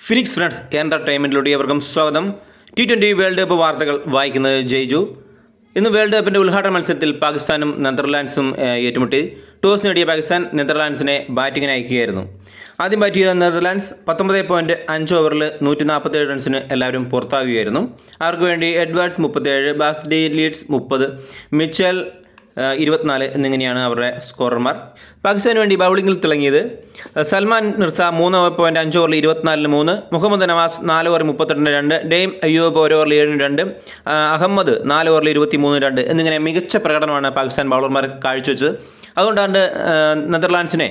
Phoenix friends എൻ്റർടൈൻമെൻറ്റിലൂടെ അവർക്കും സ്വാഗതം. T20 world cup വാർത്തകൾ വായിക്കുന്നത് ജയ്ജു. ഇന്ന് വേൾഡ് കപ്പിൻ്റെ ഉദ്ഘാടന മത്സരത്തിൽ പാകിസ്ഥാനും നെതർലാൻഡ്സും ഏറ്റുമുട്ടി. ടോസ് നേടിയ പാകിസ്ഥാൻ നെതർലാൻഡ്സിനെ ബാറ്റിങ്ങിന് അയക്കുകയായിരുന്നു. ആദ്യം ബാറ്റ് ചെയ്ത നെതർലാൻഡ്സ് 19.5 ഓവറിൽ 147 റൺസിന് എല്ലാവരും പുറത്താവുകയായിരുന്നു. അവർക്ക് വേണ്ടി എഡ്വാർഡ്സ് 37, ബാസ്ഡി ലീഡ്സ് 30, മിച്ചൽ 24 എന്നിങ്ങനെയാണ് അവരുടെ സ്കോറർമാർ. പാകിസ്ഥാന് വേണ്ടി ബൗളിങ്ങിൽ തിളങ്ങിയത് സൽമാൻ മിർസ 3.5 ഓവറിൽ 24-ന് 3, മുഹമ്മദ് നവാസ് 4 ഓവറിൽ 32-2, ഡെയ്ം അയ്യൂബ് 1 ഓവറിൽ 7-2, അഹമ്മദ് 4 ഓവറിൽ 23-2 എന്നിങ്ങനെ മികച്ച പ്രകടനമാണ് പാകിസ്ഥാൻ ബൗളർമാർ കാഴ്ചവെച്ചത്. അതുകൊണ്ടാണ് നെതർലാൻഡ്സിനെ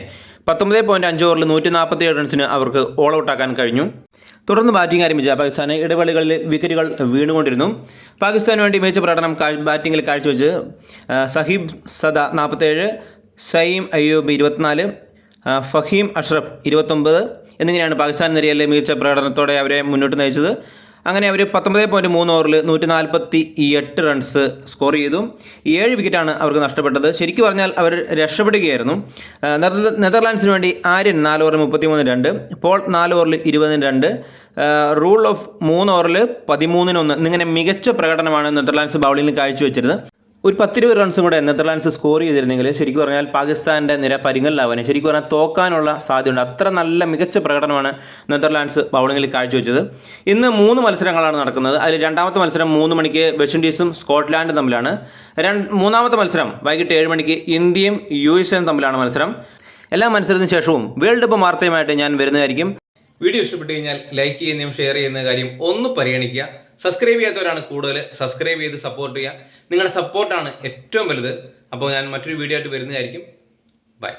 19.5 ഓവറിൽ 147 റൺസിന് അവർക്ക് ഓൾ ഔട്ടാക്കാൻ കഴിഞ്ഞു. തുടർന്ന് ബാറ്റിംഗ് ആരംഭിച്ച പാകിസ്ഥാന് ഇടവേളകളിൽ വിക്കറ്റുകൾ വീണുകൊണ്ടിരുന്നു. പാകിസ്ഥാന് വേണ്ടി മികച്ച പ്രകടനം ബാറ്റിങ്ങിൽ കാഴ്ചവെച്ച് സഹീബ് സദ 47, സയീം അയ്യൂബ് 24, ഫഹീം അഷ്റഫ് 29 എന്നിങ്ങനെയാണ് പാകിസ്ഥാൻ നിരയിലെ മികച്ച പ്രകടനത്തോടെ അവരെ മുന്നോട്ട് നയിച്ചത്. അങ്ങനെ അവർ 19.3 ഓവറിൽ 148 റൺസ് സ്കോർ ചെയ്തു. 7 വിക്കറ്റാണ് അവർക്ക് നഷ്ടപ്പെട്ടത്. ശരിക്കും പറഞ്ഞാൽ അവർ രക്ഷപ്പെടുകയായിരുന്നു. നെതർലാൻഡ്സിന് വേണ്ടി ആര്യൻ 4 ഓവറിൽ 33-2, പോൾ 4 ഓവറിൽ 20-2, റൂൾ ഓഫ് 3 ഓവറിൽ 13-1 എന്നിങ്ങനെ മികച്ച പ്രകടനമാണ് നെതർലാൻഡ്സ് ബൗളിംഗിൽ കാഴ്ചവെച്ചിരുന്നത്. ഒരു 10-20 റൺസും കൂടെ നെതർലാൻഡ്സ് സ്കോർ ചെയ്തിരുന്നെങ്കിൽ ശരിക്കും പറഞ്ഞാൽ പാകിസ്ഥാൻ്റെ നിര പരിങ്ങലിലാവാനും ശരിക്കും പറഞ്ഞാൽ തോക്കാനുള്ള സാധ്യതയുണ്ട്. അത്ര നല്ല മികച്ച പ്രകടനമാണ് നെതർലാൻഡ്സ് ബൗളിങ്ങിൽ കാഴ്ചവെച്ചത്. ഇന്ന് 3 മത്സരങ്ങളാണ് നടക്കുന്നത്. അതിൽ രണ്ടാമത്തെ മത്സരം 3 മണിക്ക് വെസ്റ്റ് ഇൻഡീസും സ്കോട്ട്ലാൻഡും തമ്മിലാണ്. മൂന്നാമത്തെ മത്സരം വൈകിട്ട് 7 മണിക്ക് ഇന്ത്യയും USA തമ്മിലാണ് മത്സരം. എല്ലാ മത്സരത്തിന് ശേഷവും വേൾഡ് കപ്പ് വാർത്തയുമായിട്ട് ഞാൻ വരുന്നതായിരിക്കും. വീഡിയോ ഇഷ്ടപ്പെട്ടു കഴിഞ്ഞാൽ ലൈക്ക് ചെയ്യുന്നതും ഷെയർ ചെയ്യുന്ന കാര്യം ഒന്ന് പരിഗണിക്കുക. സബ്സ്ക്രൈബ് ചെയ്യാത്തവരാണ് കൂടുതൽ, സബ്സ്ക്രൈബ് ചെയ്ത് സപ്പോർട്ട് ചെയ്യുക. നിങ്ങളുടെ സപ്പോർട്ടാണ് ഏറ്റവും വലുത്. അപ്പോൾ ഞാൻ മറ്റൊരു വീഡിയോ ആയിട്ട് വരുന്നതായിരിക്കും. ബൈ.